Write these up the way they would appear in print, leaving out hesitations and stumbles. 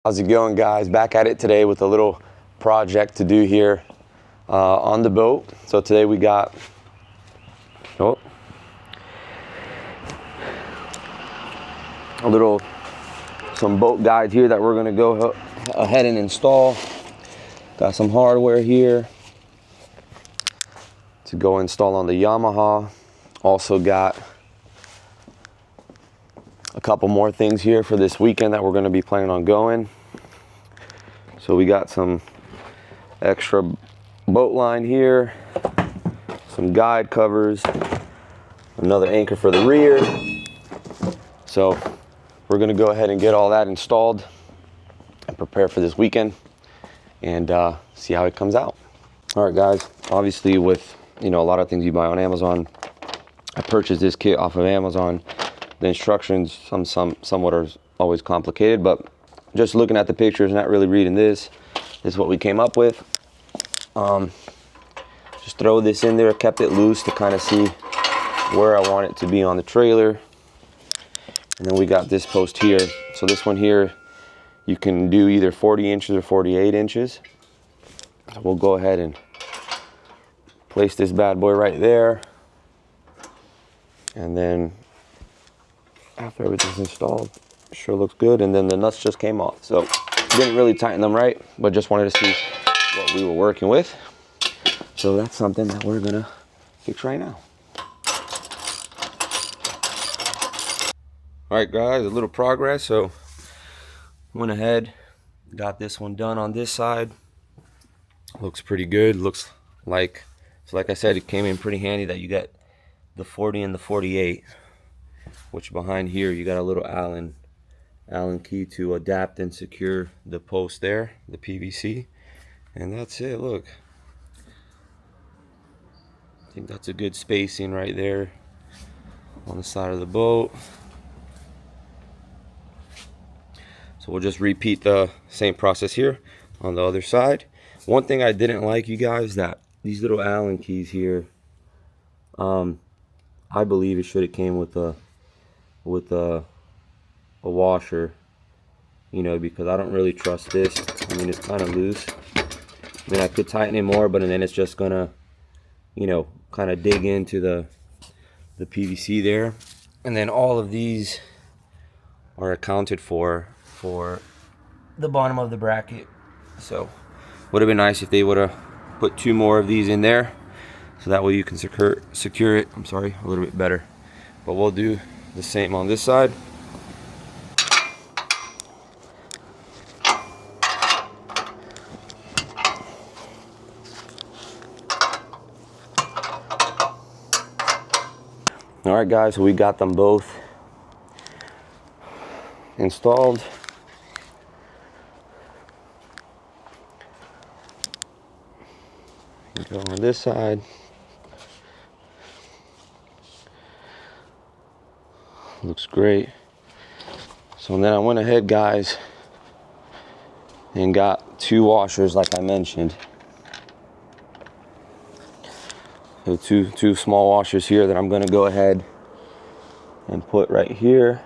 How's it going, guys? Back at it today with a little project to do here on the boat. So today we got some boat guides here that we're gonna go ahead and install. Got some hardware here to go install on the Yamaha. Also got a couple more things here for this weekend that we're going to be planning on going. So we got some extra boat line here, some guide covers, another anchor for the rear. So we're going to go ahead and get all that installed and prepare for this weekend and see how it comes out. All right, guys, obviously with a lot of things you buy on Amazon, I purchased this kit off of Amazon. The instructions somewhat are always complicated, but just looking at the pictures, not really reading this is what we came up with. Just throw this in there, kept it loose to kind of see where I want it to be on the trailer. And then we got this post here. So this one here, you can do either 40 inches or 48 inches. So we'll go ahead and place this bad boy right there. And then after everything's installed, sure looks good. And then the nuts just came off. So didn't really tighten them right, but just wanted to see what we were working with. So that's something that we're gonna fix right now. All right, guys, a little progress. So went ahead, got this one done on this side. Looks pretty good. Looks like, so like I said, it came in pretty handy that you got the 40 and the 48, which behind here you got a little Allen key to adapt and secure the post there, the PVC, and that's it. Look, I think that's a good spacing right there on the side of the boat. So we'll just repeat the same process here on the other side. One thing I didn't like, you guys, that these little Allen keys here, I believe it should have came with a washer, because I don't really trust this. I mean, it's kind of loose. I mean, I could tighten it more, but then it's just gonna, kind of dig into the PVC there. And then all of these are accounted for the bottom of the bracket. So would have been nice if they would have put 2 more of these in there, so that way you can secure it, a little bit better. But we'll do the same on this side. All right, guys, so we got them both installed. Go on this side. Looks great. So then I went ahead, guys, and got 2 washers like I mentioned. So two small washers here that I'm going to go ahead and put right here.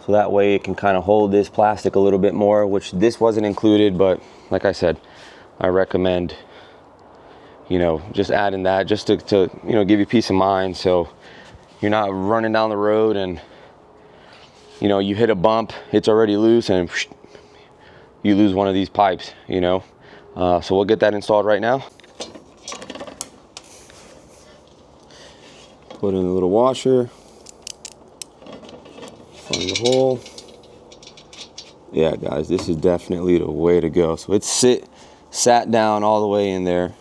So that way it can kind of hold this plastic a little bit more, which this wasn't included, but like I said, I recommend, just adding that just to give you peace of mind. So you're not running down the road and, you hit a bump, it's already loose, and you lose one of these pipes, So we'll get that installed right now. Put in a little washer. Find the hole. Yeah, guys, this is definitely the way to go. So it's sat down all the way in there.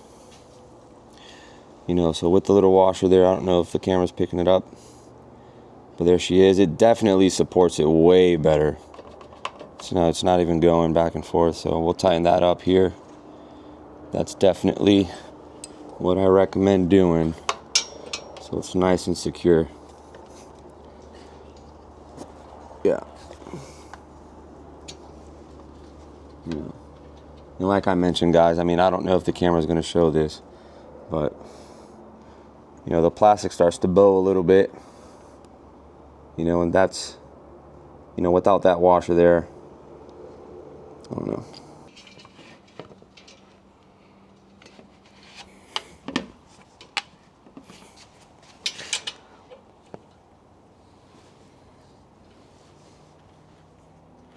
So with the little washer there, I don't know if the camera's picking it up, but there she is. It definitely supports it way better. So it's not even going back and forth. So we'll tighten that up here. That's definitely what I recommend doing, so it's nice and secure. Yeah. And like I mentioned, guys, I mean, I don't know if the camera's going to show this, but the plastic starts to bow a little bit, and that's, without that washer there, I don't know.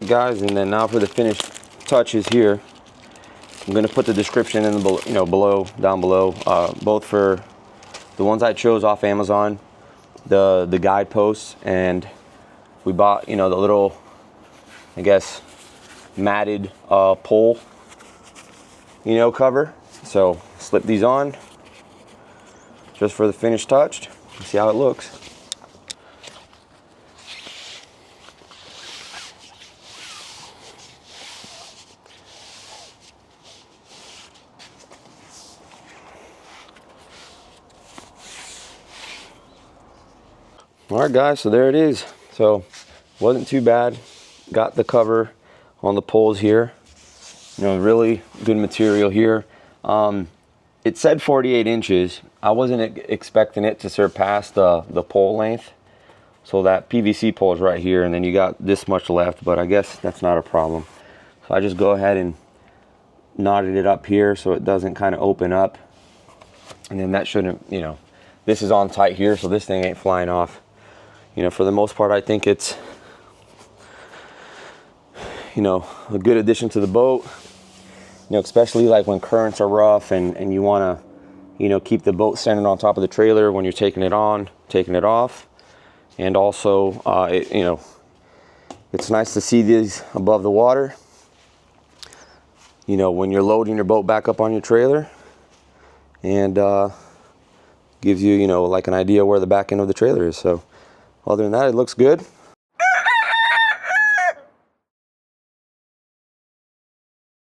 Guys, and then now for the finished touches here. I'm gonna put the description in the down below, both for the ones I chose off Amazon, the guideposts, and we bought, the little, I guess, matted pole, cover. So slip these on just for the finished touch. See how it looks. All right, guys, so there it is. So wasn't too bad. Got the cover on the poles here. Really good material here. It said 48 inches. I wasn't expecting it to surpass the pole length. So that PVC pole is right here, and then you got this much left, but I guess that's not a problem. So I just go ahead and knotted it up here so it doesn't kind of open up. And then that shouldn't, this is on tight here, so this thing ain't flying off. For the most part, I think it's, a good addition to the boat. Especially like when currents are rough and you want to, keep the boat centered on top of the trailer when you're taking it on, taking it off. And also, it's nice to see these above the water. When you're loading your boat back up on your trailer, and gives you, like an idea where the back end of the trailer is. So other than that, it looks good.